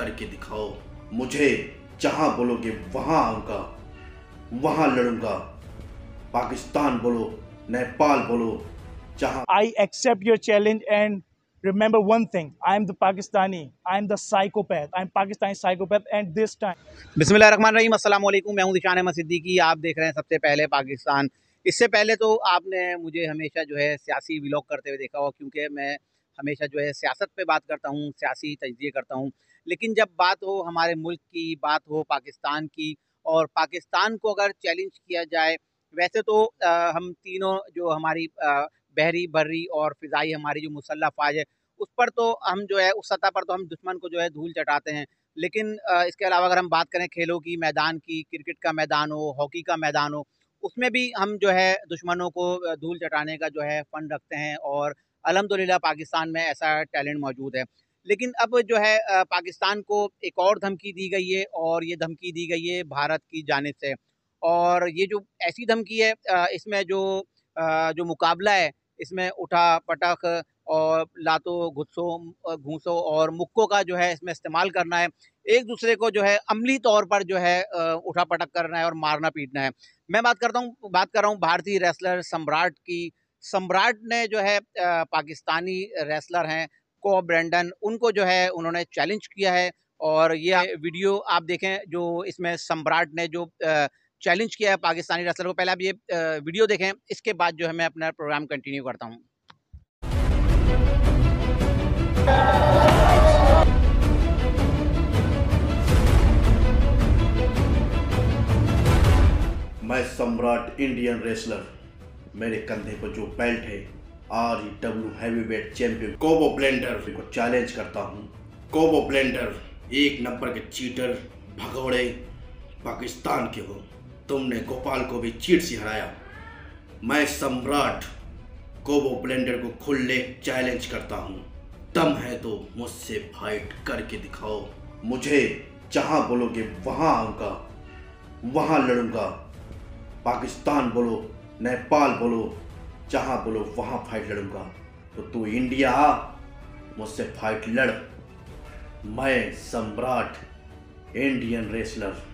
करके दिखाओ। मुझे जहां बोलोगे वहां आऊंगा, वहां लड़ूंगा। पाकिस्तान बोलो, नेपाल बोलो, जहां। I accept your challenge and remember one thing. I am the Pakistani. I am the psychopath. I am Pakistani psychopath and this time. बिस्मिल्लाहिर्रहमानिर्रहीम, अस्सलाम वालेकुम। मैं हूं दिशान अहमद सिद्दीकी। आप देख रहे हैं सबसे पहले पाकिस्तान। इससे पहले तो आपने मुझे हमेशा जो है सियासी व्लॉग करते हुए देखा हो, क्योंकि मैं हमेशा जो है सियासत पे बात करता हूं, सियासी तजज़िये करता हूं। लेकिन जब बात हो हमारे मुल्क की, बात हो पाकिस्तान की, और पाकिस्तान को अगर चैलेंज किया जाए, वैसे तो हम तीनों जो हमारी बहरी, बर्री और फ़िज़ाई हमारी जो मुसल्लह फ़ौज है, उस पर तो हम जो है उस सतह पर तो हम दुश्मन को जो है धूल चटाते हैं। लेकिन इसके अलावा अगर हम बात करें खेलों की मैदान की, क्रिकेट का मैदान हो, हॉकी का मैदान हो, उसमें भी हम जो है दुश्मनों को धूल चटाने का जो है फ़न रखते हैं, और अल्हम्दुलिल्लाह पाकिस्तान में ऐसा टैलेंट मौजूद है। लेकिन अब जो है पाकिस्तान को एक और धमकी दी गई है, और ये धमकी दी गई है भारत की जानिब से। और ये जो ऐसी धमकी है, इसमें जो मुकाबला है, इसमें उठा-पटक और लातों, घूंसों और मुक्कों का जो है इसमें इस्तेमाल करना है। एक दूसरे को जो है अमली तौर पर जो है उठा-पटक करना है और मारना-पीटना है। मैं बात कर रहा हूँ भारतीय रेसलर सम्राट की। सम्राट ने जो है पाकिस्तानी रेसलर हैं कोब ब्रैंडन, उनको जो है उन्होंने चैलेंज किया है। और ये वीडियो आप देखें जो इसमें सम्राट ने जो चैलेंज किया है पाकिस्तानी रेसलर को। पहले आप ये वीडियो देखें, इसके बाद जो है मैं अपना प्रोग्राम कंटिन्यू करता हूँ। मैं सम्राट इंडियन रेसलर, मेरे कंधे पर जो बेल्ट है REW हैवीवेट चैंपियन कोबो ब्लेंडर को चैलेंज करता हूँ। कोबो ब्लेंडर, एक नंबर के चीटर, भगोड़े पाकिस्तान के हो। तुमने गोपाल को भी चीट से हराया। मैं सम्राट कोबो ब्लेंडर को खुले चैलेंज करता हूँ। दम है तो मुझसे फाइट करके दिखाओ। मुझे जहां बोलोगे वहां आऊंगा, वहां लड़ूंगा। पाकिस्तान बोलो, नेपाल बोलो, जहां बोलो वहां फाइट लड़ूंगा। तो तू इंडिया आ, मुझसे फाइट लड़। मैं सम्राट Indian wrestler.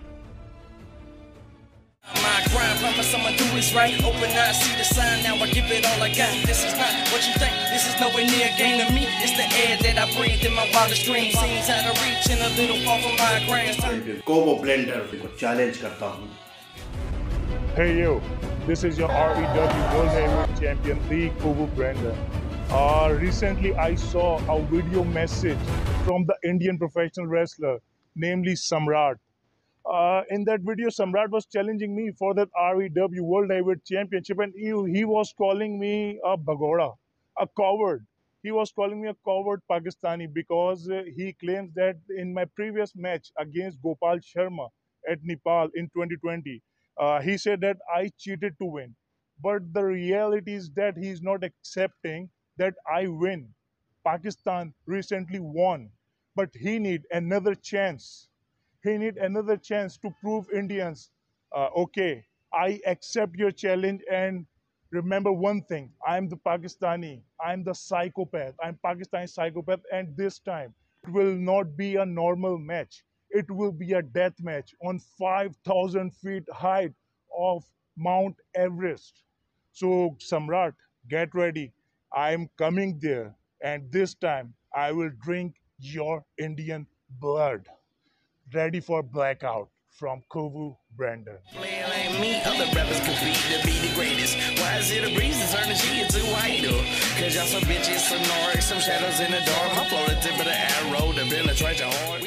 My grind, promise I'ma do this right. Open eyes, see the sign, now I give it all I got. This is not what you think, this is nowhere near a game to me. It's the air that I breathe in my wildest dreams. Seems out of reach and a little far from my grand. कोबो blender को challenge करता हूँ। Hey yo, this is your REW World Heavyweight Champion Lee Kobu Brandon. Recently I saw a video message from the Indian professional wrestler, namely Samrat. In that video, Samrat was challenging me for that REW World Heavyweight Championship, and he was calling me a bagoda, a coward. He was calling me a coward Pakistani because he claims that in my previous match against Gopal Sharma at Nepal in 2020, he said that I cheated to win. But the reality is that he's not accepting that I win. Pakistan recently won, but he need another chance. He need another chance to prove Indians, okay, I accept your challenge, and remember one thing, I am the Pakistani, I am the psychopath, I am Pakistani psychopath, and this time it will not be a normal match. It will be a death match on 5,000 feet height of Mount Everest. So Samrat, get ready. I am coming there, and this time I will drink your Indian blood. Ready for blackout from Kobu Brandon. Player like me, other rappers compete to be the greatest. Why is it a breeze to turn the G into idol? Cause y'all some bitches, some noise, some shadows in the dark. My flow the tip of the arrow, the penetrate your heart.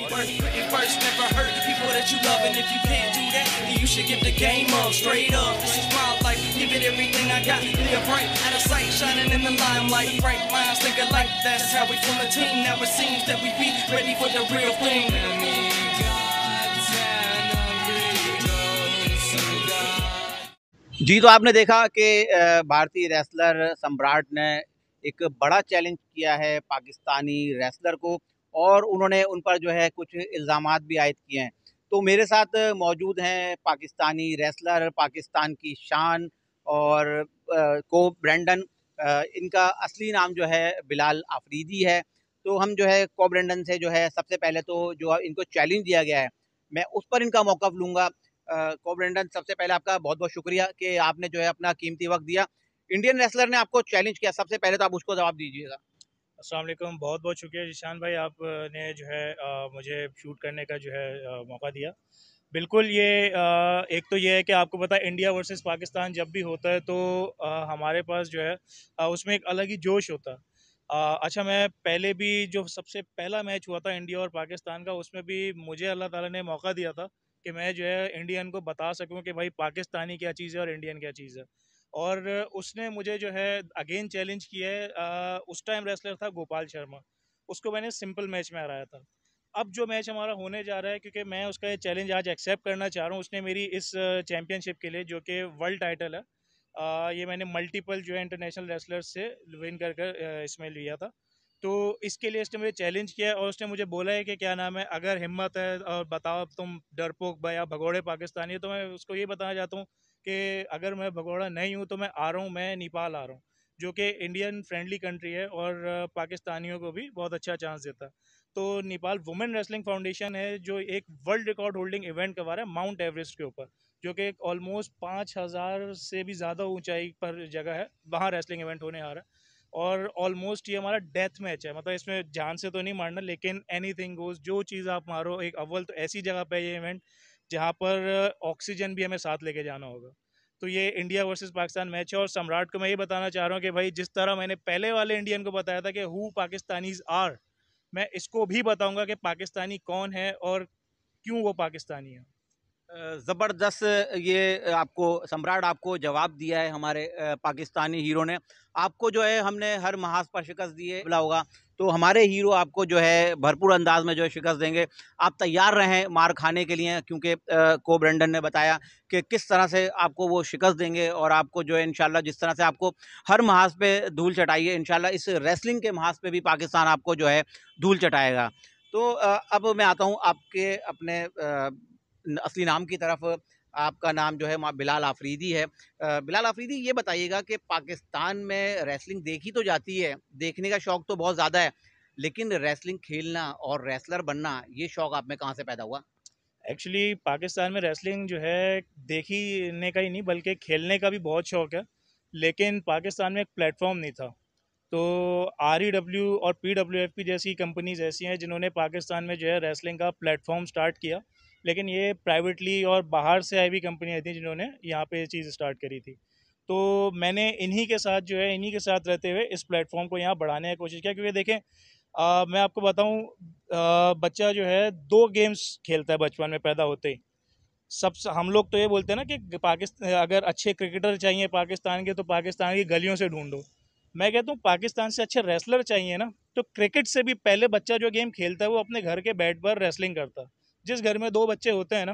First, never hurt the people that you love, and if you can't do that, then you should give the game up, straight up. This is my life, give it everything I got. Live bright, out of sight, shining in the limelight. Bright minds think alike, that's how we form a team. Now it seems that we be ready for the real thing. जी, तो आपने देखा कि भारतीय wrestler सम्राट ने एक बड़ा challenge किया है पाकिस्तानी रेसलर को, और उन्होंने उन पर जो है कुछ इल्ज़ामात भी आयद किए हैं। तो मेरे साथ मौजूद हैं पाकिस्तानी रेसलर, पाकिस्तान की शान और कोब ब्रैंडन। इनका असली नाम जो है बिलाल आफरीदी है। तो हम जो है कॉब ब्रेंडन से जो है सबसे पहले तो जो इनको चैलेंज दिया गया है, मैं उस पर इनका मौक़िफ़ लूँगा। कॉब ब्रेंडन, सबसे पहले आपका बहुत-बहुत शुक्रिया कि आपने जो है अपना कीमती वक़्त दिया। इंडियन रेसलर ने आपको चैलेंज किया, सबसे पहले तो आप उसको जवाब दीजिएगा। अस्सलाम वालेकुम, बहुत-बहुत शुक्रिया ईशान भाई, आपने जो है मुझे शूट करने का जो है मौका दिया। बिल्कुल ये एक तो ये है कि आपको पता है इंडिया वर्सेस पाकिस्तान जब भी होता है तो हमारे पास जो है उसमें एक अलग ही जोश होता है। अच्छा, मैं पहले भी जो सबसे पहला मैच हुआ था इंडिया और पाकिस्तान का, उसमें भी मुझे अल्लाह ताला ने मौका दिया था कि मैं जो है इंडियन को बता सकूं कि भाई पाकिस्तानी क्या चीज़ है और इंडियन क्या चीज़ है। और उसने मुझे जो है अगेन चैलेंज किया है। उस टाइम रेसलर था गोपाल शर्मा, उसको मैंने सिंपल मैच में हराया था। अब जो मैच हमारा होने जा रहा है, क्योंकि मैं उसका ये चैलेंज आज एक्सेप्ट करना चाह रहा हूँ, उसने मेरी इस चैम्पियनशिप के लिए जो कि वर्ल्ड टाइटल है, ये मैंने मल्टीपल जो है इंटरनेशनल रेसलर्स से विन कर कर इसमें लिया था। तो इसके लिए इसने मुझे चैलेंज किया है और उसने मुझे बोला है कि क्या नाम है, अगर हिम्मत है और बताओ तुम डरपोक या भगोड़े पाकिस्तानी है, तो मैं उसको ये बताना चाहता हूँ कि अगर मैं भगोड़ा नहीं हूँ तो मैं आ रहा हूँ, मैं नेपाल आ रहा हूँ, जो कि इंडियन फ्रेंडली कंट्री है और पाकिस्तानियों को भी बहुत अच्छा चांस देता है। तो नेपाल वुमेन रेसलिंग फाउंडेशन है जो एक वर्ल्ड रिकॉर्ड होल्डिंग इवेंट करवा रहा है माउंट एवरेस्ट के ऊपर, जो कि ऑलमोस्ट 5,000 से भी ज़्यादा ऊंचाई पर जगह है, वहाँ रेसलिंग इवेंट होने आ रहा है। और ऑलमोस्ट ये हमारा डेथ मैच है, मतलब इसमें जान से तो नहीं मारना, लेकिन एनीथिंग गोज, जो चीज़ आप मारो। एक अव्वल तो ऐसी जगह पे ये इवेंट जहाँ पर ऑक्सीजन भी हमें साथ लेके जाना होगा। तो ये इंडिया वर्सेस पाकिस्तान मैच है और सम्राट को मैं ये बताना चाह रहा हूँ कि भाई जिस तरह मैंने पहले वाले इंडियन को बताया था कि हु पाकिस्तानीज आर, मैं इसको भी बताऊंगा कि पाकिस्तानी कौन है और क्यों वो पाकिस्तानी है। ज़बरदस्त ये आपको सम्राट आपको जवाब दिया है हमारे पाकिस्तानी हीरो ने। आपको जो है हमने हर महाज पर शिकस्त दी है बोला होगा, तो हमारे हीरो आपको जो है भरपूर अंदाज में जो है शिकस्त देंगे। आप तैयार रहें मार खाने के लिए, क्योंकि को ब्रेंडन ने बताया कि किस तरह से आपको वो शिकस्त देंगे और आपको जो है इंशाल्लाह जिस तरह से आपको हर महाज पे धूल चटाई है, इंशाल्लाह इस रेसलिंग के महाज पे भी पाकिस्तान आपको जो है धूल चटाएगा। तो अब मैं आता हूँ आपके अपने असली नाम की तरफ। आपका नाम जो है बिलाल आफरीदी है। बिलाल आफरीदी, ये बताइएगा कि पाकिस्तान में रेसलिंग देखी तो जाती है, देखने का शौक तो बहुत ज़्यादा है, लेकिन रेसलिंग खेलना और रेसलर बनना, ये शौक आप में कहाँ से पैदा हुआ? एक्चुअली पाकिस्तान में रेसलिंग जो है देखने का ही नहीं बल्कि खेलने का भी बहुत शौक है, लेकिन पाकिस्तान में एक प्लेटफॉर्म नहीं था। तो REW और PWFP जैसी कंपनीज ऐसी हैं जिन्होंने पाकिस्तान में जो है रेसलिंग का प्लेटफॉर्म स्टार्ट किया, लेकिन ये प्राइवेटली और बाहर से आई हुई कंपनियाँ थी जिन्होंने यहाँ पे ये चीज़ स्टार्ट करी थी। तो मैंने इन्हीं के साथ जो है, इन्हीं के साथ रहते हुए इस प्लेटफॉर्म को यहाँ बढ़ाने की कोशिश किया, क्योंकि देखें मैं आपको बताऊँ, बच्चा जो है 2 गेम्स खेलता है बचपन में पैदा होते ही। सब हम लोग तो ये बोलते हैं ना कि पाकिस्तान अगर अच्छे क्रिकेटर चाहिए पाकिस्तान के, तो पाकिस्तान की गलियों से ढूंढो। मैं कहता हूँ पाकिस्तान से अच्छे रेसलर चाहिए ना, तो क्रिकेट से भी पहले बच्चा जो गेम खेलता है वो अपने घर के बैट पर रेसलिंग करता है। जिस घर में 2 बच्चे होते हैं ना,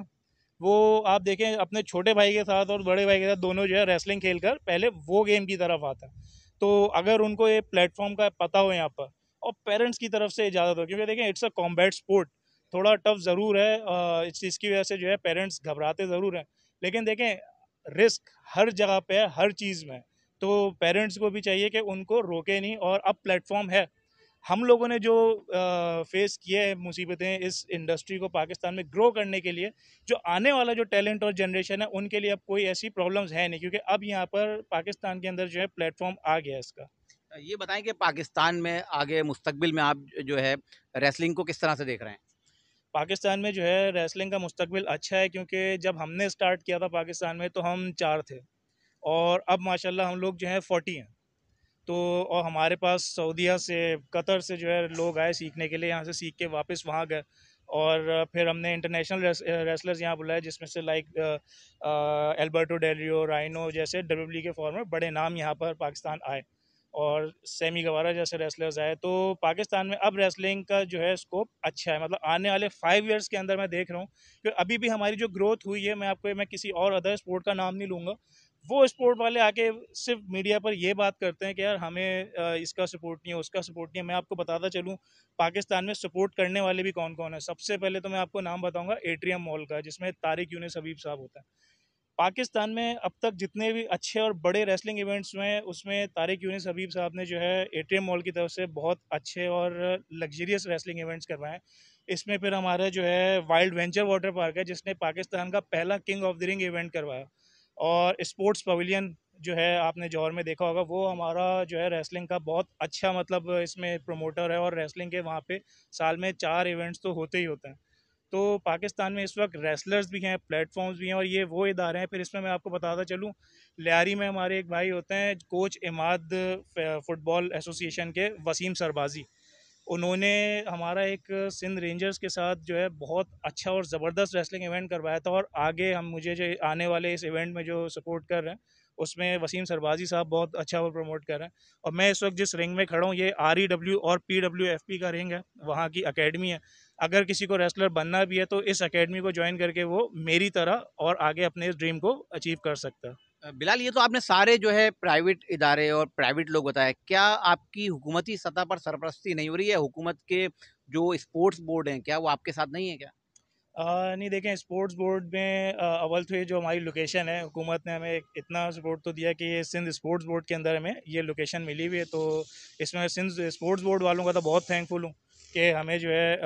वो आप देखें अपने छोटे भाई के साथ और बड़े भाई के साथ दोनों जो है रेसलिंग खेलकर पहले वो गेम की तरफ आता है। तो अगर उनको ये प्लेटफॉर्म का पता हो यहाँ पर और पेरेंट्स की तरफ से इजाज़त हो, क्योंकि देखें इट्स अ कॉम्बैट स्पोर्ट, थोड़ा टफ ज़रूर है, इस चीज़ की वजह से जो है पेरेंट्स घबराते ज़रूर हैं, लेकिन देखें रिस्क हर जगह पे है, हर चीज़ में। तो पेरेंट्स को भी चाहिए कि उनको रोके नहीं, और अब प्लेटफॉर्म है। हम लोगों ने जो फेस किए हैं मुसीबतें इस इंडस्ट्री को पाकिस्तान में ग्रो करने के लिए, जो आने वाला जो टैलेंट और जनरेशन है उनके लिए अब कोई ऐसी प्रॉब्लम्स है नहीं, क्योंकि अब यहाँ पर पाकिस्तान के अंदर जो है प्लेटफॉर्म आ गया है इसका। ये बताएं कि पाकिस्तान में आगे मुस्तकबिल में आप जो है रेसलिंग को किस तरह से देख रहे हैं? पाकिस्तान में जो है रेसलिंग का मुस्तकबिल अच्छा है, क्योंकि जब हमने स्टार्ट किया था पाकिस्तान में तो हम 4 थे और अब माशाल्लाह हम लोग जो है 40 हैं। तो और हमारे पास सऊदीया से, कतर से जो है लोग आए सीखने के लिए, यहाँ से सीख के वापस वहाँ गए। और फिर हमने इंटरनेशनल रेसलर्स यहाँ बुलाए, जिसमें से लाइक एल्बर्टो डेल रियो, राइनो जैसे WWE के फॉर्मर बड़े नाम यहाँ पर पाकिस्तान आए, और सेमी गवारा जैसे रेसलर्स आए। तो पाकिस्तान में अब रेसलिंग का जो है स्कोप अच्छा है, मतलब आने वाले 5 इयर्स के अंदर मैं देख रहा हूँ कि अभी भी हमारी जो ग्रोथ हुई है, मैं किसी और अदर स्पोर्ट का नाम नहीं लूँगा, वो स्पोर्ट वाले आके सिर्फ मीडिया पर ये बात करते हैं कि यार हमें इसका सपोर्ट नहीं है, उसका सपोर्ट नहीं है। मैं आपको बताता चलूँ पाकिस्तान में सपोर्ट करने वाले भी कौन कौन है। सबसे पहले तो मैं आपको नाम बताऊंगा एट्रियम मॉल का, जिसमें तारिक यूनिस हबीब साहब होता है। पाकिस्तान में अब तक जितने भी अच्छे और बड़े रेसलिंग इवेंट्स हुए हैं उसमें तारिक यूनिस हबीब साहब ने जो है एटीएम मॉल की तरफ से बहुत अच्छे और लग्जरियस रेसलिंग इवेंट्स करवाए हैं। इसमें फिर हमारा जो है वाइल्ड वेंचर वाटर पार्क है जिसने पाकिस्तान का पहला king of the ring event करवाया, और स्पोर्ट्स पवेलियन जो है आपने जौहर में देखा होगा, वो हमारा जो है रेसलिंग का बहुत अच्छा मतलब इसमें प्रमोटर है, और रेसलिंग के वहाँ पे साल में 4 इवेंट्स तो होते ही होते हैं। तो पाकिस्तान में इस वक्त रेसलर्स भी हैं, प्लेटफॉर्म्स भी हैं, और ये वो इदारे हैं। फिर इसमें मैं आपको बताता चलूँ, लियारी में हमारे एक भाई होते हैं कोच इमाद फुटबॉल एसोसिएशन के, वसीम सरबाजी। उन्होंने हमारा एक सिंध रेंजर्स के साथ जो है बहुत अच्छा और ज़बरदस्त रेसलिंग इवेंट करवाया था, और आगे हम मुझे जो आने वाले इस इवेंट में जो सपोर्ट कर रहे हैं उसमें वसीम सरबाजी साहब बहुत अच्छा वो प्रमोट कर रहे हैं। और मैं इस वक्त जिस रिंग में खड़ा हूँ ये REW और PWFP का रिंग है, वहाँ की अकेडमी है। अगर किसी को रेसलर बनना भी है तो इस अकेडमी को ज्वाइन करके वो मेरी तरह और आगे अपने इस ड्रीम को अचीव कर सकता है। बिलाल, ये तो आपने सारे जो है प्राइवेट इदारे और प्राइवेट लोग बताए, क्या आपकी हुकूमती सतह पर सरपरस्ती नहीं हो रही है? हुकूमत के जो स्पोर्ट्स बोर्ड हैं क्या वो आपके साथ नहीं है क्या? नहीं देखें, स्पोर्ट्स बोर्ड में अव्वल तो ये जो हमारी लोकेशन है, हुकूमत ने हमें इतना सपोर्ट तो दिया कि ये सिंध स्पोर्ट्स बोर्ड के अंदर हमें ये लोकेशन मिली हुई है, तो इसमें सिंध स्पोर्ट्स बोर्ड वालों का तो बहुत थैंकफुल हूँ कि हमें जो है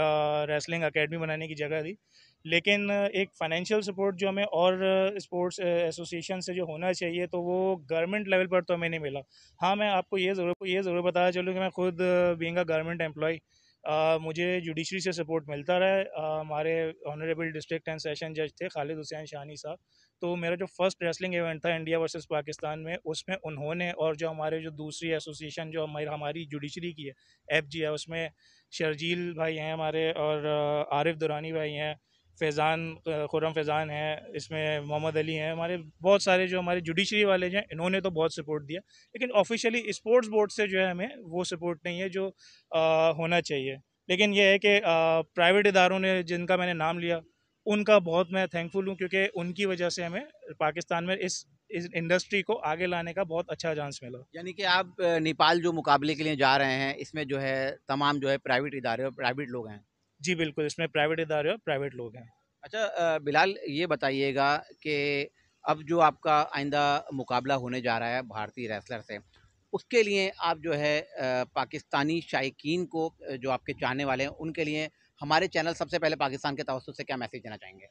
रेसलिंग एकेडमी बनाने की जगह दी। लेकिन एक फ़ाइनेंशियल सपोर्ट जो हमें और स्पोर्ट्स एसोसिएशन से जो होना चाहिए तो वो गवर्नमेंट लेवल पर तो हमें नहीं मिला। हाँ, मैं आपको ये ज़रूर बताया चलूँ कि मैं खुद बीइंग अ गवर्नमेंट एम्प्लॉय, मुझे जुडिशरी से सपोर्ट मिलता रहा है। हमारे ऑनरेबल डिस्ट्रिक्ट एंड सेशन जज थे खालिद हुसैन शानी साहब, तो मेरा जो फर्स्ट रेसलिंग इवेंट था इंडिया वर्सेस पाकिस्तान में, उसमें उन्होंने और जो हमारे जो दूसरी एसोसिएशन जो हमारी जुडिशरी की है, FG है, उसमें शर्जील भाई हैं हमारे, और आरिफ दुरानी भाई हैं, खुर्रम फैज़ान हैं, इसमें मोहम्मद अली हैं, हमारे बहुत सारे जो हमारे जुडिशरी वाले हैं इन्होंने तो बहुत सपोर्ट दिया। लेकिन ऑफिशियली स्पोर्ट्स बोर्ड से जो है हमें वो सपोर्ट नहीं है जो होना चाहिए। लेकिन ये है कि प्राइवेट इदारों ने जिनका मैंने नाम लिया उनका बहुत मैं थैंकफुल हूँ, क्योंकि उनकी वजह से हमें पाकिस्तान में इस इंडस्ट्री को आगे लाने का बहुत अच्छा चांस मिला। यानी कि आप नेपाल जो मुकाबले के लिए जा रहे हैं इसमें जो है तमाम जो है प्राइवेट इदारे और प्राइवेट लोग हैं? जी बिल्कुल, इसमें प्राइवेट इदारे और प्राइवेट लोग हैं। अच्छा, बिलाल ये बताइएगा कि अब जो आपका आइंदा मुकाबला होने जा रहा है भारतीय रेसलर से, उसके लिए आप जो है पाकिस्तानी शायकीन को जो आपके चाहने वाले हैं उनके लिए हमारे चैनल सबसे पहले पाकिस्तान के तवज्जुह से क्या मैसेज देना चाहेंगे?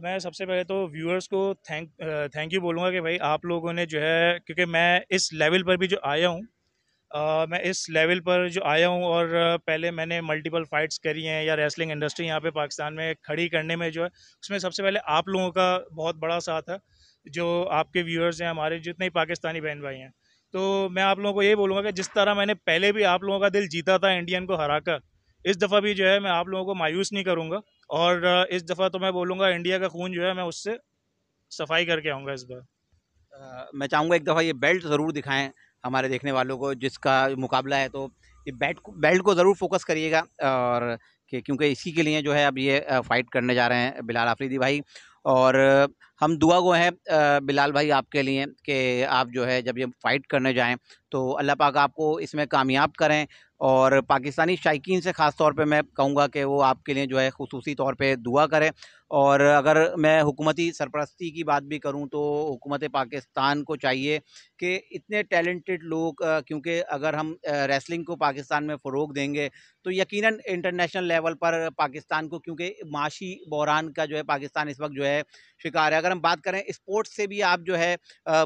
मैं सबसे पहले तो व्यूअर्स को थैंक यू बोलूँगा कि भाई आप लोगों ने जो है, क्योंकि मैं इस लेवल पर भी जो आया हूँ, मैं इस लेवल पर जो आया हूँ और पहले मैंने मल्टीपल फाइट्स करी हैं या रेसलिंग इंडस्ट्री यहाँ पे पाकिस्तान में खड़ी करने में जो है, उसमें सबसे पहले आप लोगों का बहुत बड़ा साथ है, जो आपके व्यूअर्स हैं, हमारे जितने ही पाकिस्तानी बहन भाई हैं। तो मैं आप लोगों को ये बोलूँगा कि जिस तरह मैंने पहले भी आप लोगों का दिल जीता था इंडियन को हराकर, इस दफ़ा भी जो है मैं आप लोगों को मायूस नहीं करूँगा, और इस दफ़ा तो मैं बोलूँगा इंडिया का खून जो है मैं उससे सफाई करके आऊँगा इस बार। मैं चाहूँगा एक दफ़ा ये बेल्ट ज़रूर दिखाएं हमारे देखने वालों को, जिसका मुकाबला है तो ये बेल्ट को ज़रूर फोकस करिएगा, और क्योंकि इसी के लिए जो है अब ये फ़ाइट करने जा रहे हैं बिलाल आफरीदी भाई। और हम दुआ गो हैं बिलाल भाई आपके लिए कि आप जो है जब ये फ़ाइट करने जाएं तो अल्लाह पाक आपको इसमें कामयाब करें, और पाकिस्तानी शायकीन से ख़ास तौर पे मैं कहूँगा कि वो आपके लिए जो है ख़ुसूसी तौर पे दुआ करें। और अगर मैं हुकूमती सरपरस्ती की बात भी करूं तो हुकूमत पाकिस्तान को चाहिए कि इतने टैलेंटेड लोग, क्योंकि अगर हम रेसलिंग को पाकिस्तान में फ़रोग़ देंगे तो यकीनन इंटरनेशनल लेवल पर पाकिस्तान को, क्योंकि माशी बहरान का जो है पाकिस्तान इस वक्त जो है शिकार है। अगर हम बात करें स्पोर्ट्स से भी आप जो है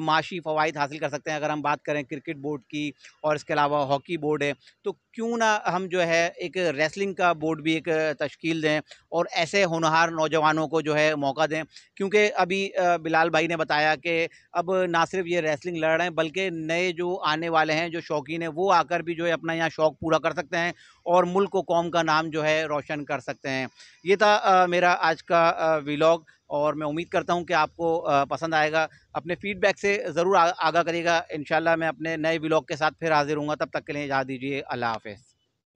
माशी फ़वाइद हासिल कर सकते हैं। अगर हम बात करें क्रिकेट बोर्ड की और इसके अलावा हॉकी बोर्ड है, तो क्यों ना हम जो है एक रेसलिंग का बोर्ड भी एक तश्कील दें और ऐसे होनहार नौजवानों को जो है मौका दें। क्योंकि अभी बिलाल भाई ने बताया कि अब ना सिर्फ ये रेसलिंग लड़ रहे हैं बल्कि नए जो आने वाले हैं जो शौकीन हैं वो आकर भी जो है अपना यहाँ शौक़ पूरा कर सकते हैं और मुल्क को, कौम का नाम जो है रोशन कर सकते हैं। ये था मेरा आज का व्लॉग, और मैं उम्मीद करता हूँ कि आपको पसंद आएगा। अपने फीडबैक से ज़रूर आगाह करिएगा। इंशाल्लाह मैं अपने नए व्लॉग के साथ फिर हाजिर हूँगा। तब तक के लिए इजाज़त दीजिए। अल्लाह हाफ़िज़।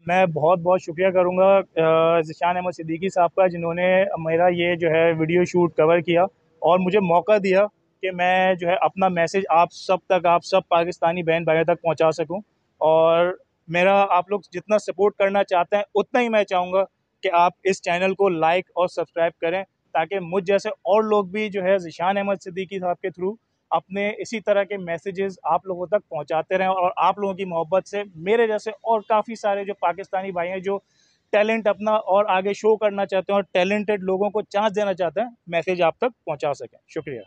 मैं बहुत बहुत शुक्रिया करूँगा ज़िशान अहमद सिद्दीकी साहब का, जिन्होंने मेरा ये जो है वीडियो शूट कवर किया और मुझे मौका दिया कि मैं जो है अपना मैसेज आप सब पाकिस्तानी बहन भाइयों तक पहुँचा सकूँ। और मेरा आप लोग जितना सपोर्ट करना चाहते हैं उतना ही मैं चाहूँगा कि आप इस चैनल को लाइक और सब्सक्राइब करें, ताकि मुझ जैसे और लोग भी जो है ज़ीशान अहमद सिद्दीकी साहब के थ्रू अपने इसी तरह के मैसेजेस आप लोगों तक पहुंचाते रहें, और आप लोगों की मोहब्बत से मेरे जैसे और काफ़ी सारे जो पाकिस्तानी भाई हैं जो टैलेंट अपना और आगे शो करना चाहते हैं और टैलेंटेड लोगों को चांस देना चाहते हैं, मैसेज आप तक पहुंचा सकें। शुक्रिया।